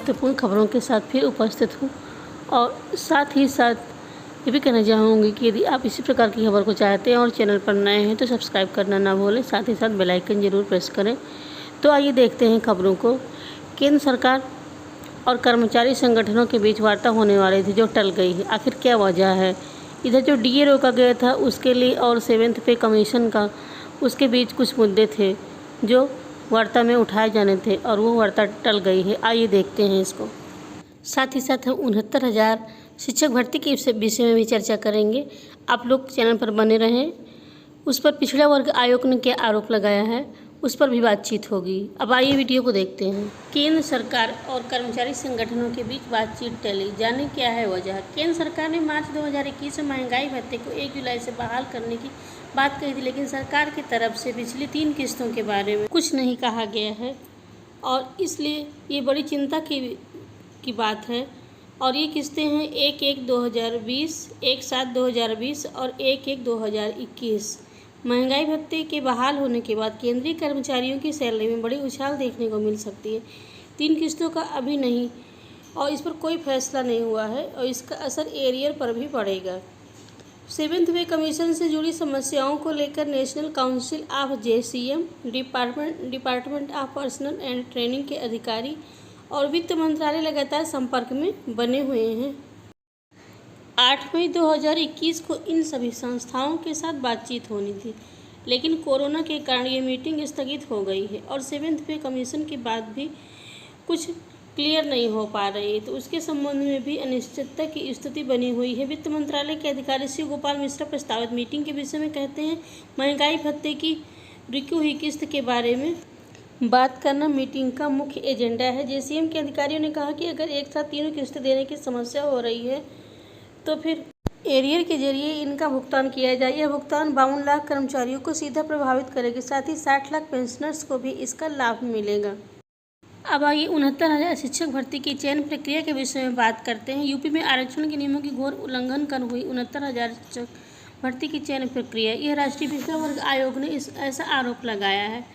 महत्वपूर्ण खबरों के साथ फिर उपस्थित हूँ और साथ ही साथ ये भी कहना चाहूँगी कि यदि आप इसी प्रकार की खबर को चाहते हैं और चैनल पर नए हैं तो सब्सक्राइब करना ना भूलें, साथ ही साथ बेल आइकन ज़रूर प्रेस करें। तो आइए देखते हैं खबरों को। केंद्र सरकार और कर्मचारी संगठनों के बीच वार्ता होने वाली थी जो टल गई है। आखिर क्या वजह है? इधर जो डीए रोका गया था उसके लिए और 7th पे कमीशन का उसके बीच कुछ मुद्दे थे जो वार्ता में उठाए जाने थे और वो वार्ता टल गई है। आइए देखते हैं इसको। साथ ही साथ हम 69,000 शिक्षक भर्ती के विषय में भी चर्चा करेंगे। आप लोग चैनल पर बने रहें। उस पर पिछड़ा वर्ग आयोग ने क्या आरोप लगाया है उस पर भी बातचीत होगी। अब आइए वीडियो को देखते हैं। केंद्र सरकार और कर्मचारी संगठनों के बीच बातचीत टली, जाने क्या है वजह। केंद्र सरकार ने मार्च 2021 में महंगाई भत्ते को 1 जुलाई से बहाल करने की बात कही थी, लेकिन सरकार की तरफ से पिछली 3 किस्तों के बारे में कुछ नहीं कहा गया है और इसलिए ये बड़ी चिंता की बात है। और ये किस्तें हैं 1/1/2020, 1/7/2020 और 1/1/2021। महंगाई भत्ते के बहाल होने के बाद केंद्रीय कर्मचारियों की सैलरी में बड़ी उछाल देखने को मिल सकती है। 3 किस्तों का अभी नहीं और इस पर कोई फैसला नहीं हुआ है और इसका असर एरियर पर भी पड़ेगा। 7th पे कमीशन से जुड़ी समस्याओं को लेकर national council of JCM, department of personal and training के अधिकारी और वित्त मंत्रालय लगातार संपर्क में बने हुए हैं। 8 मई 2021 को इन सभी संस्थाओं के साथ बातचीत होनी थी, लेकिन कोरोना के कारण ये मीटिंग स्थगित हो गई है और 7th पे कमीशन के बाद भी कुछ क्लियर नहीं हो पा रही है, तो उसके संबंध में भी अनिश्चितता की स्थिति बनी हुई है। वित्त मंत्रालय के अधिकारी शिव गोपाल मिश्रा प्रस्तावित मीटिंग के विषय में कहते हैं, महंगाई भत्ते की रुकी हुई किस्त के बारे में बात करना मीटिंग का मुख्य एजेंडा है। JCM के अधिकारियों ने कहा कि अगर एक साथ तीनों किस्तें देने की समस्या हो रही है तो फिर एरियर के जरिए इनका भुगतान किया जाए। यह भुगतान 52 लाख कर्मचारियों को सीधा प्रभावित करेगी, साथ ही 60 लाख पेंशनर्स को भी इसका लाभ मिलेगा। अब आइए 69,000 शिक्षक भर्ती की चयन प्रक्रिया के विषय में बात करते हैं। यूपी में आरक्षण के नियमों की घोर उल्लंघन कर हुई 69,000 शिक्षक भर्ती की चयन प्रक्रिया, यह राष्ट्रीय पिछड़ा वर्ग आयोग ने ऐसा आरोप लगाया है।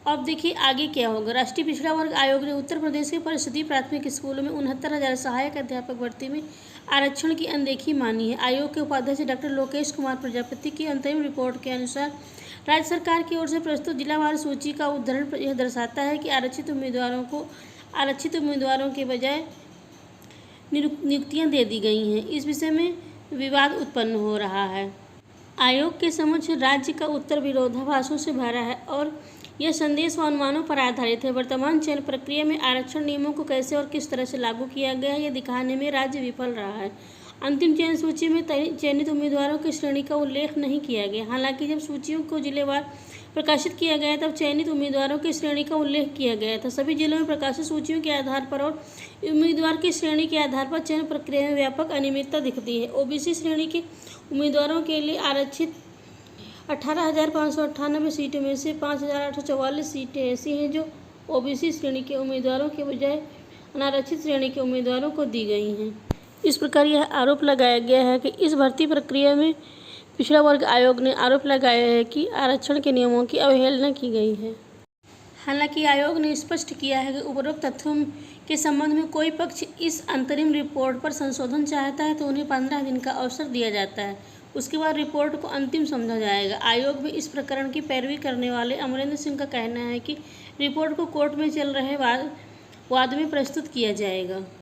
अब देखिए आगे क्या होगा। राष्ट्रीय पिछड़ा वर्ग आयोग ने उत्तर प्रदेश के परिषदीय प्राथमिक स्कूलों में 69,000 सहायक अध्यापक भर्ती में आरक्षण की अनदेखी मानी है। आयोग के उपाध्यक्ष डॉक्टर लोकेश कुमार प्रजापति की अंतरिम रिपोर्ट के अनुसार राज्य सरकार की ओर से प्रस्तुत जिलावार सूची का उद्धरण यह दर्शाता है कि आरक्षित उम्मीदवारों के बजाय नियुक्तियां दे दी गई हैं। इस विषय में विवाद उत्पन्न हो रहा है। आयोग के समक्ष राज्य का उत्तर विरोधाभासों से भरा है और यह संदेश व अनुमानों पर आधारित है। वर्तमान चयन प्रक्रिया में आरक्षण नियमों को कैसे और किस तरह से लागू किया गया है, यह दिखाने में राज्य विफल रहा है। अंतिम चयन सूची में चयनित उम्मीदवारों की श्रेणी का उल्लेख नहीं किया गया। हालांकि जब सूचियों को जिलेवार प्रकाशित किया गया तब चयनित उम्मीदवारों की श्रेणी का उल्लेख किया गया था। सभी जिलों में प्रकाशित सूचियों के आधार पर और उम्मीदवार की श्रेणी के आधार पर चयन प्रक्रिया में व्यापक अनियमितता दिखती है। OBC श्रेणी के उम्मीदवारों के लिए आरक्षित 18,598 सीटों में से 5,844 सीटें ऐसी हैं जो OBC श्रेणी के उम्मीदवारों के बजाय अनारक्षित श्रेणी के उम्मीदवारों को दी गई हैं। इस प्रकार यह आरोप लगाया गया है कि इस भर्ती प्रक्रिया में पिछड़ा वर्ग आयोग ने आरोप लगाया है कि आरक्षण के नियमों की अवहेलना की गई है। हालांकि आयोग ने स्पष्ट किया है कि उपरोक्त तथ्यों के संबंध में कोई पक्ष इस अंतरिम रिपोर्ट पर संशोधन चाहता है तो उन्हें 15 दिन का अवसर दिया जाता है। उसके बाद रिपोर्ट को अंतिम समझा जाएगा। आयोग में इस प्रकरण की पैरवी करने वाले अमरेंद्र सिंह का कहना है कि रिपोर्ट को कोर्ट में चल रहे वाद में प्रस्तुत किया जाएगा।